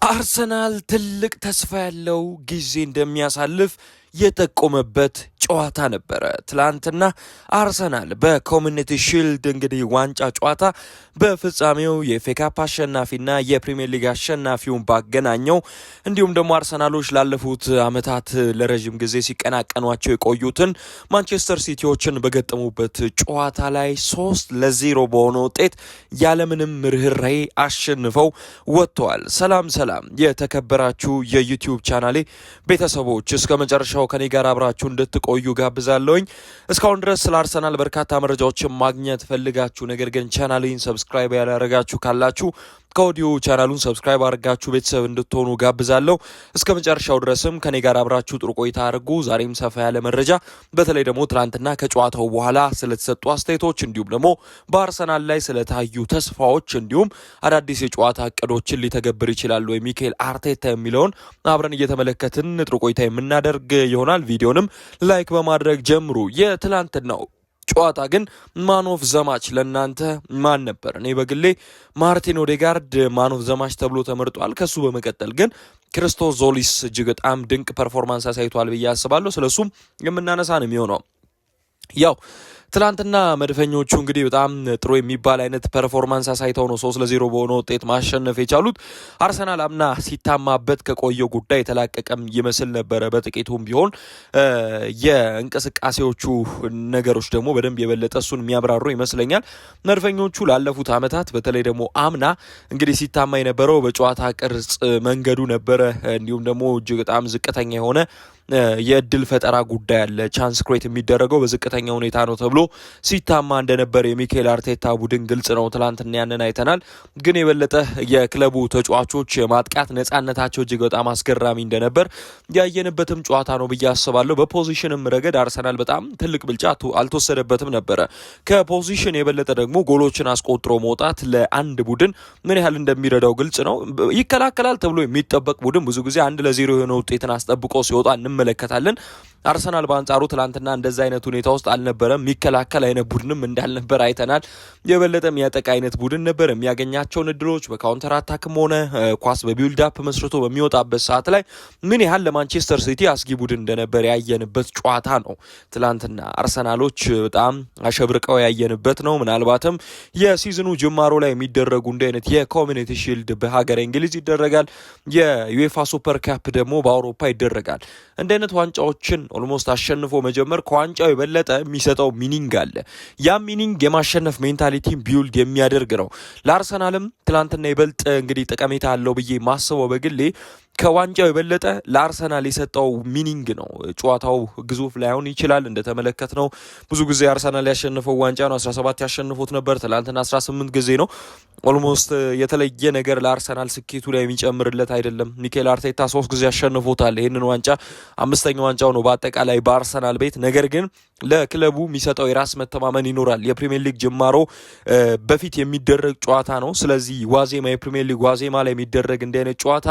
አርሰናል ትልቅ ተስፋ ያለው ጊዜ እንደሚያሳልፍ የጠቆመበት ጨዋታ ነበረ። ትላንትና አርሰናል በኮሚኒቲ ሺልድ እንግዲህ ዋንጫ ጨዋታ በፍጻሜው የኤፍኤ ካፕ አሸናፊና የፕሪሚየር ሊግ አሸናፊውን ባገናኘው እንዲሁም ደግሞ አርሰናሎች ላለፉት ዓመታት ለረጅም ጊዜ ሲቀናቀኗቸው የቆዩትን ማንቸስተር ሲቲዎችን በገጠሙበት ጨዋታ ላይ 3-0 በሆነ ውጤት ያለምንም ርህራሄ አሸንፈው ወጥተዋል። ሰላም የተከበራችሁ የዩቲዩብ ቻናሌ ቤተሰቦች እስከ መጨረሻው ከኔ ጋር አብራችሁ እንድትቆዩ ጋብዛለሁኝ። እስካሁን ድረስ ስለ አርሰናል በርካታ መረጃዎችን ማግኘት ፈልጋችሁ ነገር ግን ቻናሌን ሰብስክራይብ ያላደረጋችሁ ካላችሁ ከኦዲዮ ቻናሉን ሰብስክራይብ አድርጋችሁ ቤተሰብ እንድትሆኑ ጋብዛለሁ። እስከ መጨረሻው ድረስም ከኔ ጋር አብራችሁ ጥሩ ቆይታ አድርጉ። ዛሬም ሰፋ ያለ መረጃ በተለይ ደግሞ ትናንትና ከጨዋታው በኋላ ስለተሰጡ አስተያየቶች እንዲሁም ደግሞ በአርሰናል ላይ ስለታዩ ተስፋዎች እንዲሁም አዳዲስ የጨዋታ እቅዶችን ሊተገብር ይችላል ወይ ሚኬል አርቴታ የሚለውን አብረን እየተመለከትን ጥሩ ቆይታ የምናደርግ ይሆናል። ቪዲዮንም ላይክ በማድረግ ጀምሩ። የትላንትናው ጨዋታ ግን ማን ኦፍ ዘማች ለእናንተ ማን ነበር? እኔ በግሌ ማርቲን ኦዴጋርድ ማን ኦፍ ዘማች ተብሎ ተመርጧል። ከሱ በመቀጠል ግን ክርስቶስ ዞሊስ እጅግ በጣም ድንቅ ፐርፎርማንስ አሳይቷል ብዬ አስባለሁ። ስለሱም የምናነሳ ነው የሚሆነው። ያው ትላንትና መድፈኞቹ እንግዲህ በጣም ጥሩ የሚባል አይነት ፐርፎርማንስ አሳይተው ነው 3-0 በሆነ ውጤት ማሸነፍ የቻሉት። አርሰናል አምና ሲታማበት ከቆየው ጉዳይ የተላቀቀም ይመስል ነበረ። በጥቂቱም ቢሆን የእንቅስቃሴዎቹ ነገሮች ደግሞ በደንብ የበለጠ እሱን የሚያብራሩ ይመስለኛል። መድፈኞቹ ላለፉት ዓመታት በተለይ ደግሞ አምና እንግዲህ ሲታማ የነበረው በጨዋታ ቅርጽ መንገዱ ነበረ። እንዲሁም ደግሞ እጅግ በጣም ዝቅተኛ የሆነ የእድል ፈጠራ ጉዳይ አለ። ቻንስ ክሬት የሚደረገው በዝቅተኛ ሁኔታ ነው ተብሎ ሲታማ እንደነበር የሚኬል አርቴታ ቡድን ግልጽ ነው። ትላንትና ያንን አይተናል። ግን የበለጠ የክለቡ ተጫዋቾች የማጥቃት ነጻነታቸው እጅግ በጣም አስገራሚ እንደነበር ያየንበትም ጨዋታ ነው ብዬ አስባለሁ። በፖዚሽንም ረገድ አርሰናል በጣም ትልቅ ብልጫ አልተወሰደበትም ነበረ። ከፖዚሽን የበለጠ ደግሞ ጎሎችን አስቆጥሮ መውጣት ለአንድ ቡድን ምን ያህል እንደሚረዳው ግልጽ ነው። ይከላከላል ተብሎ የሚጠበቅ ቡድን ብዙ ጊዜ 1-0 የሆነ ውጤትን አስጠብቆ ሲወጣ እንመለከታለን። አርሰናል በአንጻሩ ትላንትና እንደዛ አይነት ሁኔታ ውስጥ አልነበረም። የሚከላከል አይነት ቡድንም እንዳልነበር አይተናል። የበለጠ የሚያጠቃ አይነት ቡድን ነበር። የሚያገኛቸውን እድሎች በካውንተር አታክም ሆነ ኳስ በቢልድ አፕ መስርቶ በሚወጣበት ሰዓት ላይ ምን ያህል ለማንቸስተር ሲቲ አስጊ ቡድን እንደነበር ያየንበት ጨዋታ ነው። ትላንትና አርሰናሎች በጣም አሸብርቀው ያየንበት ነው። ምናልባትም የሲዝኑ ጅማሮ ላይ የሚደረጉ እንደ አይነት የኮሚኒቲ ሺልድ በሀገር እንግሊዝ ይደረጋል። የዩኤፋ ሱፐር ካፕ ደግሞ በአውሮፓ ይደረጋል። እንደ አይነት ዋንጫዎችን ኦልሞስት አሸንፎ መጀመር ከዋንጫው የበለጠ የሚሰጠው ሚኒንግ አለ። ያ ሚኒንግ የማሸነፍ ሜንታሊቲን ቢውልድ የሚያደርግ ነው። ለአርሰናልም ትላንትና ይበልጥ እንግዲህ ጠቀሜታ አለው ብዬ ማስበው በግሌ ከዋንጫው የበለጠ ለአርሰናል የሰጠው ሚኒንግ ነው። ጨዋታው ግዙፍ ላይሆን ይችላል። እንደተመለከት ነው ብዙ ጊዜ አርሰናል ያሸንፈው ዋንጫ ነው። 17 ያሸንፉት ነበር። ትላንትና 18 ጊዜ ነው። ኦልሞስት የተለየ ነገር ለአርሰናል ስኬቱ ላይ የሚጨምርለት አይደለም። ሚኬል አርቴታ 3 ጊዜ ያሸንፉታል። ይህንን ዋንጫ 5ኛ ዋንጫው ነው በአጠቃላይ በአርሰናል ቤት። ነገር ግን ለክለቡ የሚሰጠው የራስ መተማመን ይኖራል። የፕሪሚየር ሊግ ጅማሮ በፊት የሚደረግ ጨዋታ ነው። ስለዚህ ዋዜማ የፕሪሚየር ሊግ ዋዜማ ላይ የሚደረግ እንዲህ አይነት ጨዋታ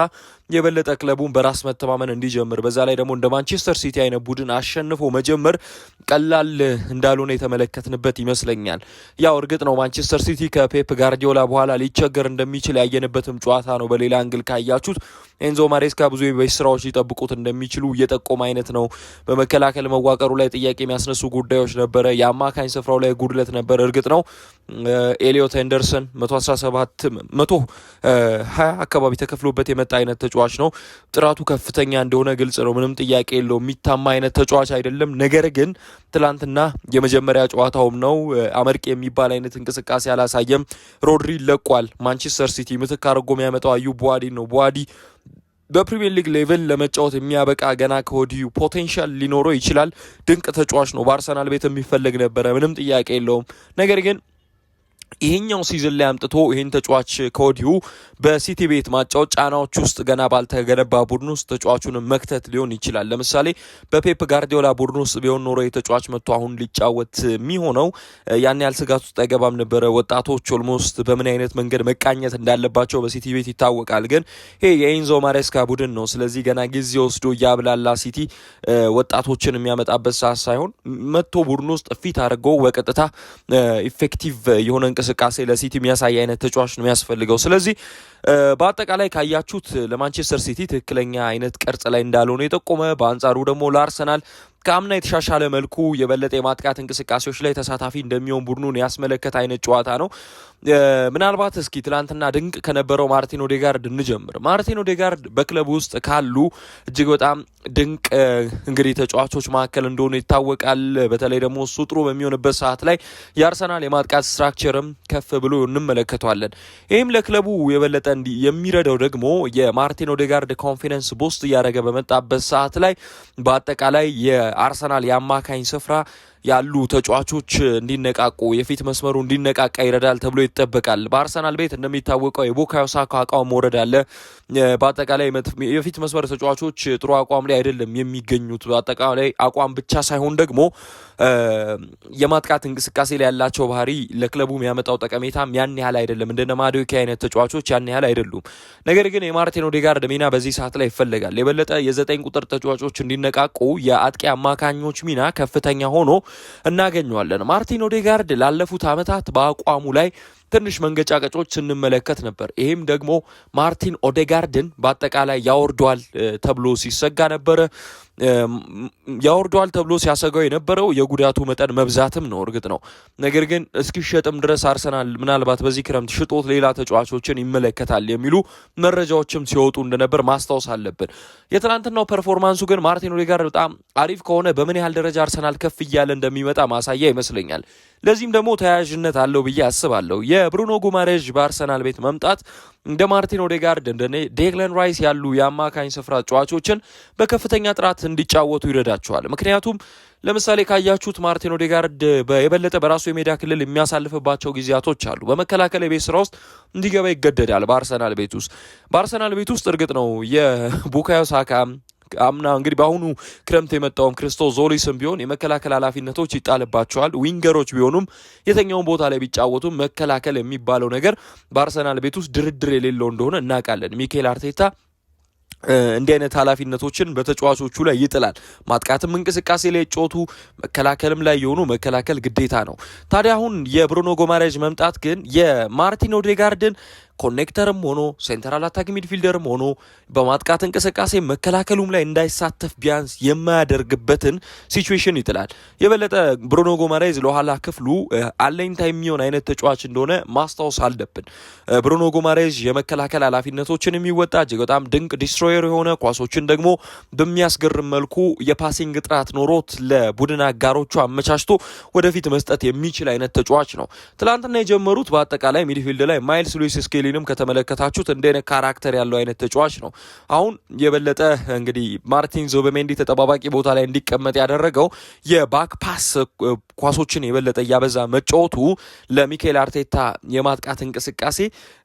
የበለጠ ክለቡን በራስ መተማመን እንዲጀምር በዛ ላይ ደግሞ እንደ ማንቸስተር ሲቲ አይነት ቡድን አሸንፎ መጀመር ቀላል እንዳልሆነ የተመለከትንበት ይመስለኛል። ያው እርግጥ ነው ማንቸስተር ሲቲ ከፔፕ ጋርዲዮላ በኋላ ሊቸገር እንደሚችል ያየንበትም ጨዋታ ነው። በሌላ አንግል ካያችሁት ኤንዞ ማሬስካ ብዙ የቤት ስራዎች ሊጠብቁት እንደሚችሉ እየጠቆመ አይነት ነው። በመከላከል መዋቀሩ ላይ ጥያቄ የሚያስነሱ ጉዳዮች ነበረ። የአማካኝ ስፍራው ላይ ጉድለት ነበር። እርግጥ ነው ኤሊዮት ሄንደርሰን 120 አካባቢ ተከፍሎበት የመጣ አይነት ተጫዋች ነው። ጥራቱ ከፍተኛ እንደሆነ ግልጽ ነው። ምንም ጥያቄ የለውም። የሚታማ አይነት ተጫዋች አይደለም። ነገር ግን ትላንትና የመጀመሪያ ጨዋታውም ነው። አመርቂ የሚባል አይነት እንቅስቃሴ አላሳየም። ሮድሪ ለቋል። ማንቸስተር ሲቲ ምትክ አድርጎ የሚያመጣው አዩብ ቡዋዲ ነው። ቡዋዲ በፕሪሚየር ሊግ ሌቭል ለመጫወት የሚያበቃ ገና ከወዲሁ ፖቴንሻል ሊኖረው ይችላል። ድንቅ ተጫዋች ነው። በአርሰናል ቤት የሚፈለግ ነበረ። ምንም ጥያቄ የለውም። ነገር ግን ይሄኛው ሲዝን ላይ አምጥቶ ይሄን ተጫዋች ከወዲሁ በሲቲ ቤት ማጫወት ጫናዎች ውስጥ ገና ባልተገነባ ቡድን ውስጥ ተጫዋቹን መክተት ሊሆን ይችላል። ለምሳሌ በፔፕ ጋርዲዮላ ቡድን ውስጥ ቢሆን ኖሮ የተጫዋች መጥቶ አሁን ሊጫወት የሚሆነው ያን ያህል ስጋት ውስጥ አይገባም ነበረ። ወጣቶች ኦልሞስት በምን አይነት መንገድ መቃኘት እንዳለባቸው በሲቲ ቤት ይታወቃል። ግን ይሄ የኤንዞ ማሬስካ ቡድን ነው። ስለዚህ ገና ጊዜ ወስዶ እያብላላ ሲቲ ወጣቶችን የሚያመጣበት ሰዓት ሳይሆን መጥቶ ቡድን ውስጥ ፊት አድርገው በቀጥታ ኢፌክቲቭ የሆነ እንቅስቃሴ ለሲቲ የሚያሳይ አይነት ተጫዋች ነው የሚያስፈልገው። ስለዚህ በአጠቃላይ ካያችሁት ለማንቸስተር ሲቲ ትክክለኛ አይነት ቅርጽ ላይ እንዳልሆነ የጠቆመ፣ በአንጻሩ ደግሞ ለአርሰናል ከአምና የተሻሻለ መልኩ የበለጠ የማጥቃት እንቅስቃሴዎች ላይ ተሳታፊ እንደሚሆን ቡድኑን ያስመለከተ አይነት ጨዋታ ነው። ምናልባት እስኪ ትላንትና ድንቅ ከነበረው ማርቲን ኦዴጋርድ እንጀምር። ማርቲን ኦዴጋርድ በክለቡ ውስጥ ካሉ እጅግ በጣም ድንቅ እንግዲህ ተጫዋቾች መካከል እንደሆነ ይታወቃል። በተለይ ደግሞ እሱ ጥሩ በሚሆንበት ሰዓት ላይ የአርሰናል የማጥቃት ስትራክቸርም ከፍ ብሎ እንመለከተዋለን። ይህም ለክለቡ የበለጠ የሚረዳው ደግሞ የማርቲን ኦዴጋርድ ኮንፊደንስ ቦስት እያደረገ በመጣበት ሰዓት ላይ በአጠቃላይ የአርሰናል የአማካኝ ስፍራ ያሉ ተጫዋቾች እንዲነቃቁ የፊት መስመሩ እንዲነቃቃ ይረዳል ተብሎ ይጠበቃል። በአርሰናል ቤት እንደሚታወቀው የቡካዮ ሳካ አቋም መውረድ አለ። በአጠቃላይ የፊት መስመር ተጫዋቾች ጥሩ አቋም ላይ አይደለም የሚገኙት። በአጠቃላይ አቋም ብቻ ሳይሆን ደግሞ የማጥቃት እንቅስቃሴ ላይ ያላቸው ባህሪ ለክለቡ የሚያመጣው ጠቀሜታም ያን ያህል አይደለም። እንደነ ማዶኪ አይነት ተጫዋቾች ያን ያህል አይደሉም። ነገር ግን የማርቲን ኦዴጋርድ ሚና በዚህ ሰዓት ላይ ይፈልጋል። የበለጠ የ9 ቁጥር ተጫዋቾች እንዲነቃቁ የአጥቂ አማካኞች ሚና ከፍተኛ ሆኖ እናገኘዋለን። ማርቲን ኦዴጋርድ ላለፉት ዓመታት በአቋሙ ላይ ትንሽ መንገጫቀጮች ስንመለከት ነበር። ይህም ደግሞ ማርቲን ኦዴጋርድን በአጠቃላይ ያወርዷል ተብሎ ሲሰጋ ነበረ። ያወርዷል ተብሎ ሲያሰጋው የነበረው የጉዳቱ መጠን መብዛትም ነው፣ እርግጥ ነው። ነገር ግን እስኪሸጥም ድረስ አርሰናል ምናልባት በዚህ ክረምት ሽጦት ሌላ ተጫዋቾችን ይመለከታል የሚሉ መረጃዎችም ሲወጡ እንደነበር ማስታወስ አለብን። የትናንትናው ፐርፎርማንሱ ግን ማርቲን ኦዴጋርድ በጣም አሪፍ ከሆነ በምን ያህል ደረጃ አርሰናል ከፍ እያለ እንደሚመጣ ማሳያ ይመስለኛል። ለዚህም ደግሞ ተያያዥነት አለው ብዬ አስባለሁ። የብሩኖ ጉማሬዥ በአርሰናል ቤት መምጣት እንደ ማርቲን ኦዴጋርድ እንደ ዴክላን ራይስ ያሉ የአማካኝ ስፍራ ተጫዋቾችን በከፍተኛ ጥራት እንዲጫወቱ ይረዳቸዋል። ምክንያቱም ለምሳሌ ካያችሁት ማርቲን ኦዴጋርድ የበለጠ በራሱ የሜዳ ክልል የሚያሳልፍባቸው ጊዜያቶች አሉ። በመከላከል የቤት ስራ ውስጥ እንዲገባ ይገደዳል። በአርሰናል ቤት ውስጥ እርግጥ ነው የቡካዮ ሳካ አምና እንግዲህ በአሁኑ ክረምት የመጣውም ክርስቶስ ዞሊስም ቢሆን የመከላከል ኃላፊነቶች ይጣልባቸዋል። ዊንገሮች ቢሆኑም የተኛውን ቦታ ላይ ቢጫወቱም መከላከል የሚባለው ነገር በአርሰናል ቤት ውስጥ ድርድር የሌለው እንደሆነ እናውቃለን። ሚኬል አርቴታ እንዲህ አይነት ኃላፊነቶችን በተጫዋቾቹ ላይ ይጥላል። ማጥቃትም እንቅስቃሴ ላይ ጮቱ፣ መከላከልም ላይ የሆኑ መከላከል ግዴታ ነው። ታዲያ አሁን የብሩኖ ጉማሬዥ መምጣት ግን የማርቲን ኦዴጋርድን ኮኔክተርም ሆኖ ሴንትራል አታክ ሚድፊልደርም ሆኖ በማጥቃት እንቅስቃሴ መከላከሉም ላይ እንዳይሳተፍ ቢያንስ የማያደርግበትን ሲቹዌሽን ይጥላል። የበለጠ ብሩኖ ጉማሬዥ ለኋላ ክፍሉ አለኝታ የሚሆን አይነት ተጫዋች እንደሆነ ማስታወስ አለብን። ብሩኖ ጉማሬዥ የመከላከል ኃላፊነቶችን የሚወጣ እጅግ በጣም ድንቅ ዲስትሮየር የሆነ ኳሶችን ደግሞ በሚያስገርም መልኩ የፓሲንግ ጥራት ኖሮት ለቡድን አጋሮቹ አመቻችቶ ወደፊት መስጠት የሚችል አይነት ተጫዋች ነው። ትላንትና የጀመሩት በአጠቃላይ ሚድፊልድ ላይ ማይልስ ሉዊስ ስኬሊ ከተመለከታችሁት እንደነ ካራክተር ያለው አይነት ተጫዋች ነው። አሁን የበለጠ እንግዲህ ማርቲን ዙቢሜንዲ ተጠባባቂ ቦታ ላይ እንዲቀመጥ ያደረገው የባክ ፓስ ኳሶችን የበለጠ እያበዛ መጫወቱ ለሚኬል አርቴታ የማጥቃት እንቅስቃሴ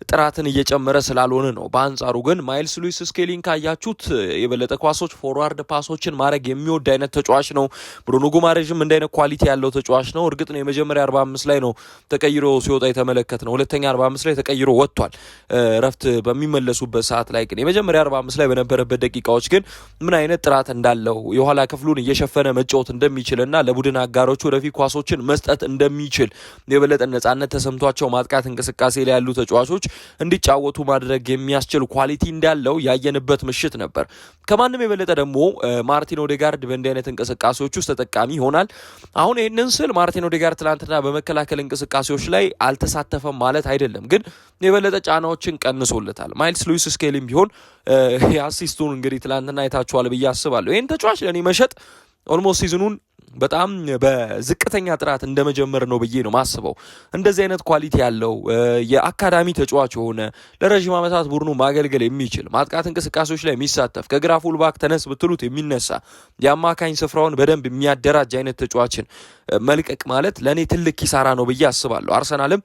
ጥራትን እየጨመረ ስላልሆነ ነው። በአንጻሩ ግን ማይልስ ሉዊስ ስኬሊን ካያችሁት የበለጠ ኳሶች ፎርዋርድ ፓሶችን ማድረግ የሚወድ አይነት ተጫዋች ነው። ብሩኖ ጉማሬዥም እንደ አይነት ኳሊቲ ያለው ተጫዋች ነው። እርግጥ ነው የመጀመሪያ 45 ላይ ነው ተቀይሮ ሲወጣ የተመለከት ነው። ሁለተኛ 45 ላይ ተቀይሮ ወጥቷል። ረፍት በሚመለሱበት ሰዓት ላይ ግን የመጀመሪያ 45 ላይ በነበረበት ደቂቃዎች ግን ምን አይነት ጥራት እንዳለው የኋላ ክፍሉን እየሸፈነ መጫወት እንደሚችልና ለቡድን አጋሮቹ ወደፊት ኳሶችን መስጠት እንደሚችል የበለጠ ነጻነት ተሰምቷቸው ማጥቃት እንቅስቃሴ ላይ ያሉ ተጫዋቾች እንዲጫወቱ ማድረግ የሚያስችል ኳሊቲ እንዳለው ያየንበት ምሽት ነበር። ከማንም የበለጠ ደግሞ ማርቲን ኦዴጋርድ በእንዲህ አይነት እንቅስቃሴዎች ውስጥ ተጠቃሚ ይሆናል። አሁን ይህንን ስል ማርቲን ኦዴጋርድ ትናንትና በመከላከል እንቅስቃሴዎች ላይ አልተሳተፈም ማለት አይደለም፣ ግን የበለጠ ጫናዎችን ቀንሶለታል። ማይልስ ሉዊስ ስኬሊም ቢሆን የአሲስቱን እንግዲህ ትላንትና አይታችኋል ብዬ አስባለሁ። ይህን ተጫዋች ለእኔ መሸጥ ኦልሞስት ሲዝኑን በጣም በዝቅተኛ ጥራት እንደመጀመር ነው ብዬ ነው ማስበው። እንደዚህ አይነት ኳሊቲ ያለው የአካዳሚ ተጫዋች የሆነ ለረዥም ዓመታት ቡድኑ ማገልገል የሚችል ማጥቃት እንቅስቃሴዎች ላይ የሚሳተፍ ከግራ ፉልባክ ተነስ ብትሉት የሚነሳ የአማካኝ ስፍራውን በደንብ የሚያደራጅ አይነት ተጫዋችን መልቀቅ ማለት ለእኔ ትልቅ ኪሳራ ነው ብዬ አስባለሁ። አርሰናልም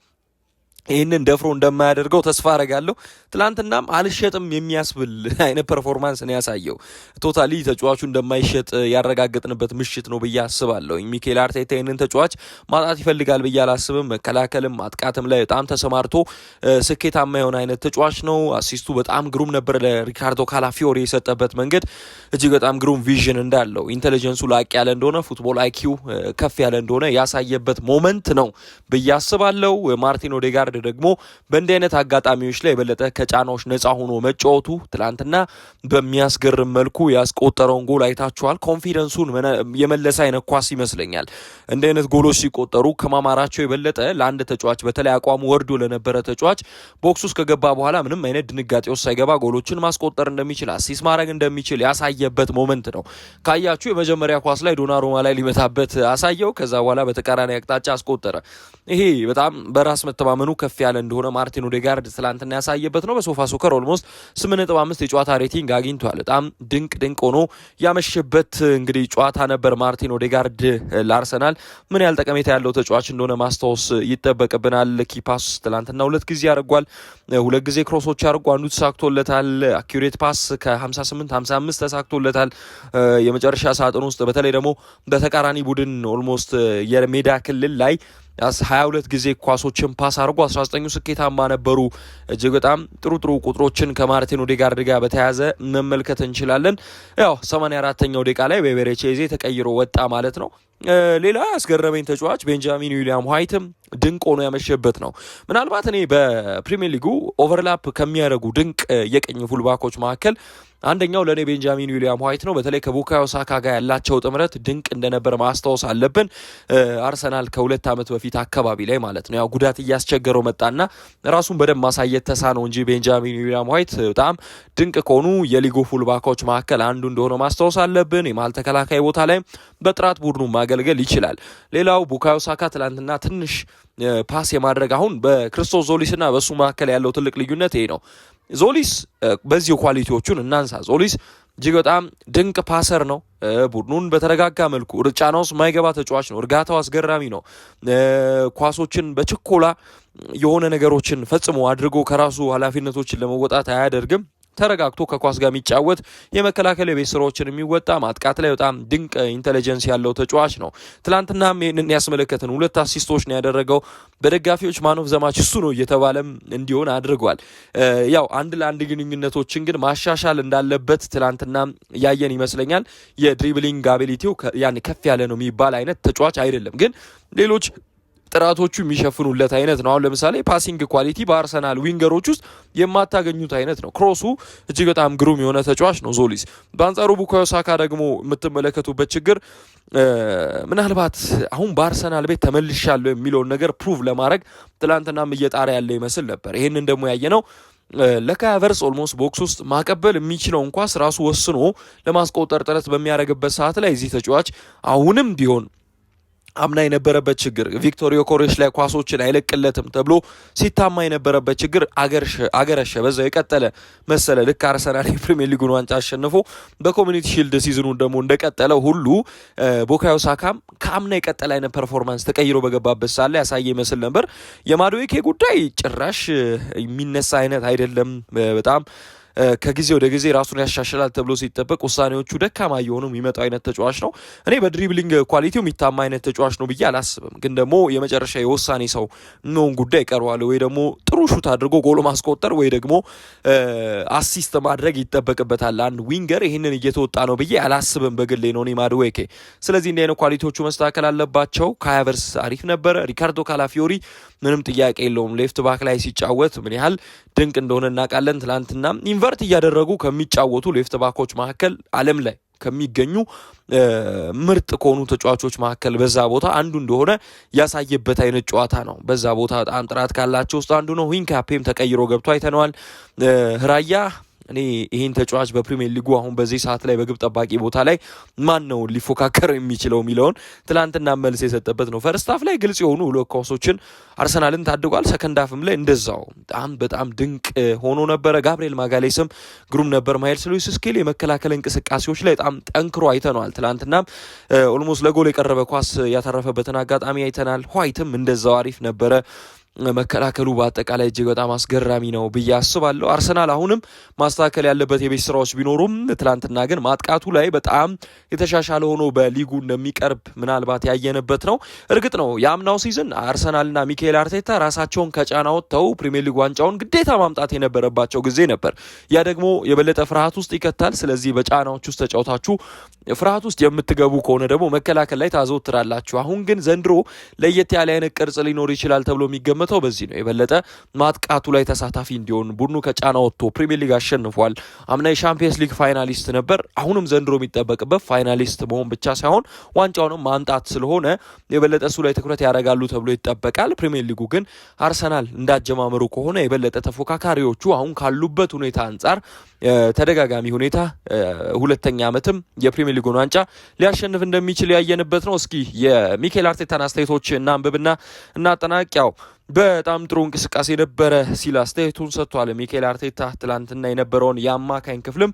ይህንን ደፍሮ እንደማያደርገው ተስፋ አረጋለሁ። ትላንትናም አልሸጥም የሚያስብል አይነት ፐርፎርማንስ ነው ያሳየው። ቶታሊ ተጫዋቹ እንደማይሸጥ ያረጋገጥንበት ምሽት ነው ብዬ አስባለሁ። ሚኬል አርቴታ ይህንን ተጫዋች ማጣት ይፈልጋል ብዬ አላስብም። መከላከልም ማጥቃትም ላይ በጣም ተሰማርቶ ስኬታማ የሆነ አይነት ተጫዋች ነው። አሲስቱ በጣም ግሩም ነበር። ለሪካርዶ ካላፊዮሪ የሰጠበት መንገድ እጅግ በጣም ግሩም ቪዥን እንዳለው፣ ኢንቴሊጀንሱ ላቅ ያለ እንደሆነ፣ ፉትቦል አይኪው ከፍ ያለ እንደሆነ ያሳየበት ሞመንት ነው ብዬ አስባለሁ። ማርቲን ኦዴጋርድ ደግሞ በእንዲህ አይነት አጋጣሚዎች ላይ የበለጠ ከጫናዎች ነፃ ሆኖ መጫወቱ ትላንትና በሚያስገርም መልኩ ያስቆጠረውን ጎል አይታችኋል። ኮንፊደንሱን የመለሰ አይነት ኳስ ይመስለኛል። እንዲህ አይነት ጎሎች ሲቆጠሩ ከማማራቸው የበለጠ ለአንድ ተጫዋች በተለይ አቋሙ ወርዶ ለነበረ ተጫዋች ቦክስ ውስጥ ከገባ በኋላ ምንም አይነት ድንጋጤ ውስጥ ሳይገባ ጎሎችን ማስቆጠር እንደሚችል አሲስት ማድረግ እንደሚችል ያሳየበት ሞመንት ነው። ካያችሁ የመጀመሪያ ኳስ ላይ ዶናሩማ ላይ ሊመታበት አሳየው። ከዛ በኋላ በተቃራኒ አቅጣጫ አስቆጠረ። ይሄ በጣም በራስ መተማመኑ ከፍ ያለ እንደሆነ ማርቲን ኦዴጋርድ ትላንትና ያሳየበት ነው። በሶፋ ሶከር ኦልሞስት 8.5 የጨዋታ ሬቲንግ አግኝቷል። በጣም ድንቅ ሆኖ ያመሸበት እንግዲህ ጨዋታ ነበር። ማርቲን ኦዴጋርድ ለአርሰናል ምን ያህል ጠቀሜታ ያለው ተጫዋች እንደሆነ ማስታወስ ይጠበቅብናል። ኪፓስ ትላንትና 2 ጊዜ ያደርጓል። 2 ጊዜ ክሮሶች ያደርጉ፣ አንዱ ተሳክቶለታል። አኪሬት ፓስ ከ58-55 ተሳክቶለታል። የመጨረሻ ሳጥን ውስጥ በተለይ ደግሞ በተቃራኒ ቡድን ኦልሞስት የሜዳ ክልል ላይ 22 ጊዜ ኳሶችን ፓስ አድርጎ 19ኙ ስኬታማ ነበሩ። እጅግ በጣም ጥሩ ቁጥሮችን ከማርቲን ኦዴጋርድ ጋር በተያያዘ መመልከት እንችላለን። ያው 84ኛው ደቂቃ ላይ ቤሬቼዜ ተቀይሮ ወጣ ማለት ነው። ሌላ ያስገረመኝ ተጫዋች ቤንጃሚን ዊሊያም ዋይትም ድንቅ ሆኖ ያመሸበት ነው። ምናልባት እኔ በፕሪሚየር ሊጉ ኦቨርላፕ ከሚያደርጉ ድንቅ የቀኝ ፉልባኮች መካከል አንደኛው ለእኔ ቤንጃሚን ዊሊያም ዋይት ነው። በተለይ ከቡካዮ ሳካ ጋር ያላቸው ጥምረት ድንቅ እንደነበር ማስታወስ አለብን። አርሰናል ከ2 ዓመት በፊት አካባቢ ላይ ማለት ነው ያው ጉዳት እያስቸገረው መጣና ራሱን በደንብ ማሳየት ተሳነው እንጂ ቤንጃሚን ዊሊያም ዋይት በጣም ድንቅ ከሆኑ የሊጉ ፉልባኮች መካከል አንዱ እንደሆነ ማስታወስ አለብን። የመሀል ተከላካይ ቦታ ላይ በጥራት ቡድኑ ማገልገል ይችላል። ሌላው ቡካዮ ሳካ ትላንትና ትንሽ ፓስ የማድረግ አሁን በክርስቶስ ዞሊስና በሱ መካከል ያለው ትልቅ ልዩነት ይሄ ነው። ዞሊስ በዚህ ኳሊቲዎቹን እናንሳ። ዞሊስ እጅግ በጣም ድንቅ ፓሰር ነው። ቡድኑን በተረጋጋ መልኩ ጫና ውስጥ ማይገባ ተጫዋች ነው። እርጋታው አስገራሚ ነው። ኳሶችን በችኮላ የሆነ ነገሮችን ፈጽሞ አድርጎ ከራሱ ኃላፊነቶችን ለመወጣት አያደርግም። ተረጋግቶ ከኳስ ጋር የሚጫወት የመከላከል የቤት ስራዎችን የሚወጣ ማጥቃት ላይ በጣም ድንቅ ኢንቴሊጀንስ ያለው ተጫዋች ነው። ትላንትናም ይህንን ያስመለከትን 2 አሲስቶች ነው ያደረገው። በደጋፊዎች ማን ኦፍ ዘ ማች እሱ ነው እየተባለም እንዲሆን አድርጓል። ያው 1-1 ግንኙነቶችን ግን ማሻሻል እንዳለበት ትላንትና ያየን ይመስለኛል። የድሪብሊንግ አቢሊቲው ያን ከፍ ያለ ነው የሚባል አይነት ተጫዋች አይደለም፣ ግን ሌሎች ጥራቶቹ የሚሸፍኑለት አይነት ነው። አሁን ለምሳሌ ፓሲንግ ኳሊቲ በአርሰናል ዊንገሮች ውስጥ የማታገኙት አይነት ነው። ክሮሱ እጅግ በጣም ግሩም የሆነ ተጫዋች ነው ዞሊስ። በአንጻሩ ቡካዮ ሳካ ደግሞ የምትመለከቱበት ችግር ምናልባት አሁን በአርሰናል ቤት ተመልሻለሁ የሚለውን ነገር ፕሩቭ ለማድረግ ትላንትናም እየጣረ ያለ ይመስል ነበር። ይህንን ደግሞ ያየነው ለካይ ሃቨርትዝ ኦልሞስት ቦክስ ውስጥ ማቀበል የሚችለው እንኳስ ራሱ ወስኖ ለማስቆጠር ጥረት በሚያደርግበት ሰዓት ላይ እዚህ ተጫዋች አሁንም ቢሆን አምና የነበረበት ችግር ቪክቶር ዮኬሬሽ ላይ ኳሶችን አይለቅለትም ተብሎ ሲታማ የነበረበት ችግር አገረሸ። በዛው የቀጠለ መሰለ። ልክ አርሰናል የፕሪሚየር ሊጉን ዋንጫ አሸንፎ በኮሚኒቲ ሺልድ ሲዝኑን ደግሞ እንደቀጠለው ሁሉ ቡካዮ ሳካም ከአምና የቀጠለ አይነት ፐርፎርማንስ ተቀይሮ በገባበት ሳለ ያሳየ ይመስል ነበር። የማዱዌኬ ጉዳይ ጭራሽ የሚነሳ አይነት አይደለም። በጣም ከጊዜ ወደ ጊዜ ራሱን ያሻሽላል ተብሎ ሲጠበቅ ውሳኔዎቹ ደካማ እየሆኑ የሚመጣው አይነት ተጫዋች ነው። እኔ በድሪብሊንግ ኳሊቲው የሚታማ አይነት ተጫዋች ነው ብዬ አላስብም። ግን ደግሞ የመጨረሻ የውሳኔ ሰው ነውን ጉዳይ ይቀርባል። ወይ ደግሞ ጥሩ ሹት አድርጎ ጎሎ ማስቆጠር ወይ ደግሞ አሲስት ማድረግ ይጠበቅበታል። አንድ ዊንገር ይህንን እየተወጣ ነው ብዬ አላስብም በግሌ ነው እኔ ማዱዌኬ። ስለዚህ እንዲህ አይነት ኳሊቲዎቹ መስተካከል አለባቸው። ካይ ሃቨርትዝ አሪፍ ነበረ። ሪካርዶ ካላፊዮሪ ምንም ጥያቄ የለውም ሌፍት ባክ ላይ ሲጫወት ምን ያህል ድንቅ እንደሆነ እናውቃለን። ትላንትና ኢንቨርት እያደረጉ ከሚጫወቱ ሌፍት ባኮች መካከል ዓለም ላይ ከሚገኙ ምርጥ ከሆኑ ተጫዋቾች መካከል በዛ ቦታ አንዱ እንደሆነ ያሳየበት አይነት ጨዋታ ነው። በዛ ቦታ በጣም ጥራት ካላቸው ውስጥ አንዱ ነው። ሂንካፔም ተቀይሮ ገብቶ አይተነዋል። ራያ እኔ ይህን ተጫዋች በፕሪሚየር ሊጉ አሁን በዚህ ሰዓት ላይ በግብ ጠባቂ ቦታ ላይ ማን ነው ሊፎካከር የሚችለው የሚለውን ትላንትና መልስ የሰጠበት ነው። ፈርስት ሃፍ ላይ ግልጽ የሆኑ 2 ኳሶችን አርሰናልን ታድጓል። ሰከንድ ሃፍም ላይ እንደዛው በጣም ድንቅ ሆኖ ነበረ። ጋብሪኤል ማጋሌስም ግሩም ነበር። ማይልስ ሉዊስ ስኬሊ የመከላከል እንቅስቃሴዎች ላይ በጣም ጠንክሮ አይተነዋል። ትላንትና ኦልሞስት ለጎል የቀረበ ኳስ ያተረፈበትን አጋጣሚ አይተናል። ዋይትም እንደዛው አሪፍ ነበረ። መከላከሉ በአጠቃላይ እጅግ በጣም አስገራሚ ነው ብዬ አስባለሁ። አርሰናል አሁንም ማስተካከል ያለበት የቤት ስራዎች ቢኖሩም ትላንትና ግን ማጥቃቱ ላይ በጣም የተሻሻለ ሆኖ በሊጉ እንደሚቀርብ ምናልባት ያየንበት ነው። እርግጥ ነው የአምናው ሲዝን አርሰናልና ሚካኤል አርቴታ ራሳቸውን ከጫና ወጥተው ፕሪሚየር ሊግ ዋንጫውን ግዴታ ማምጣት የነበረባቸው ጊዜ ነበር። ያ ደግሞ የበለጠ ፍርሃት ውስጥ ይከታል። ስለዚህ በጫናዎች ውስጥ ተጫውታችሁ ፍርሃት ውስጥ የምትገቡ ከሆነ ደግሞ መከላከል ላይ ታዘወትራላችሁ። አሁን ግን ዘንድሮ ለየት ያለ አይነት ቅርጽ ሊኖር ይችላል ተብሎ የሚገመተው በዚህ ነው። የበለጠ ማጥቃቱ ላይ ተሳታፊ እንዲሆን ቡድኑ ከጫና ወጥቶ ፕሪሚየር ሊግ አሸንፏል። አምና የሻምፒየንስ ሊግ ፋይናሊስት ነበር። አሁንም ዘንድሮ የሚጠበቅበት ፋይናሊስት መሆን ብቻ ሳይሆን ዋንጫውንም ማምጣት ስለሆነ የበለጠ እሱ ላይ ትኩረት ያደርጋሉ ተብሎ ይጠበቃል። ፕሪሚየር ሊጉ ግን አርሰናል እንዳጀማመሩ ከሆነ የበለጠ ተፎካካሪዎቹ አሁን ካሉበት ሁኔታ አንጻር ተደጋጋሚ ሁኔታ ሁለተኛ ዓመትም የፕሪሚየር ሊጉን ዋንጫ ሊያሸንፍ እንደሚችል ያየንበት ነው። እስኪ የሚኬል አርቴታን አስተያየቶች እናንብብና እናጠናቅያው። በጣም ጥሩ እንቅስቃሴ ነበረ ሲል አስተያየቱን ሰጥቷል። ሚኬል አርቴታ ትላንትና የነበረውን የአማካኝ ክፍልም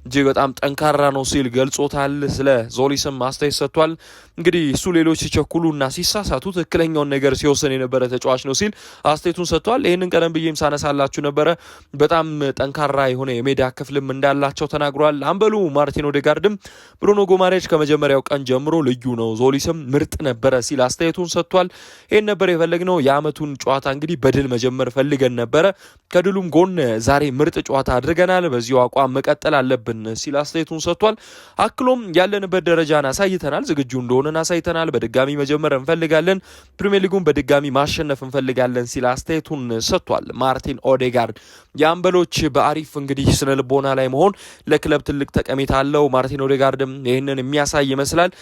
እጅግ በጣም ጠንካራ ነው ሲል ገልጾታል። ስለ ዞሊስም አስተያየት ሰጥቷል። እንግዲህ እሱ ሌሎች ሲቸኩሉና ሲሳሳቱ ትክክለኛውን ነገር ሲወሰን የነበረ ተጫዋች ነው ሲል አስተያየቱን ሰጥቷል። ይህንን ቀደም ብዬም ሳነሳላችሁ ነበረ። በጣም ጠንካራ የሆነ የሜዳ ክፍልም እንዳላቸው ተናግሯል። አምበሉ ማርቲን ኦዴጋርድም ብሩኖ ጎማሬጅ ከመጀመሪያው ቀን ጀምሮ ልዩ ነው፣ ዞሊስም ምርጥ ነበረ ሲል አስተያየቱን ሰጥቷል። ይህን ነበር የፈለግነው። የአመቱን ጨዋታ እንግዲህ በድል መጀመር ፈልገን ነበረ። ከድሉም ጎን ዛሬ ምርጥ ጨዋታ አድርገናል። በዚሁ አቋም መቀጠል አለብን ሲል አስተያየቱን ሰጥቷል። አክሎም ያለንበት ደረጃን አሳይተናል፣ ዝግጁ እንደሆነን አሳይተናል፣ በድጋሚ መጀመር እንፈልጋለን፣ ፕሪሚየር ሊጉን በድጋሚ ማሸነፍ እንፈልጋለን ሲል አስተያየቱን ሰጥቷል። ማርቲን ኦዴጋርድ የአምበሎች በአሪፍ እንግዲህ ስነ ልቦና ላይ መሆን ለክለብ ትልቅ ጠቀሜታ አለው። ማርቲን ኦዴጋርድም ይህንን የሚያሳይ ይመስላል።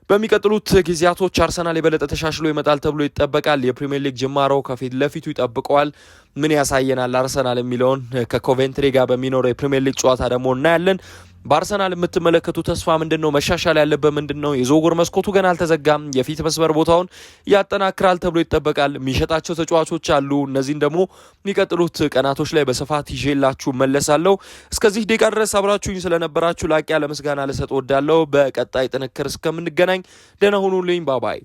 በሚቀጥሉት ጊዜያቶች አርሰናል የበለጠ ተሻሽሎ ይመጣል ተብሎ ይጠበቃል። የፕሪሚየር ሊግ ጅማሮ ከፊት ለፊቱ ይጠብቀዋል። ምን ያሳየናል አርሰናል የሚለውን ከኮቬንትሪ ጋር በሚኖረው የፕሪሚየር ሊግ ጨዋታ ደግሞ እናያለን። በአርሰናል የምትመለከቱ ተስፋ ምንድን ነው? መሻሻል ያለበት ምንድን ነው? የዝውውር መስኮቱ ገና አልተዘጋም። የፊት መስመር ቦታውን ያጠናክራል ተብሎ ይጠበቃል። የሚሸጣቸው ተጫዋቾች አሉ። እነዚህን ደግሞ የሚቀጥሉት ቀናቶች ላይ በስፋት ይዤላችሁ መለሳለሁ። እስከዚህ ደቂቃ ድረስ አብራችሁኝ ስለነበራችሁ ላቅ ያለ ምስጋና ልሰጥ ወዳለሁ። በቀጣይ ጥንክር እስከምንገናኝ ደህና ሁኑልኝ። ባባይ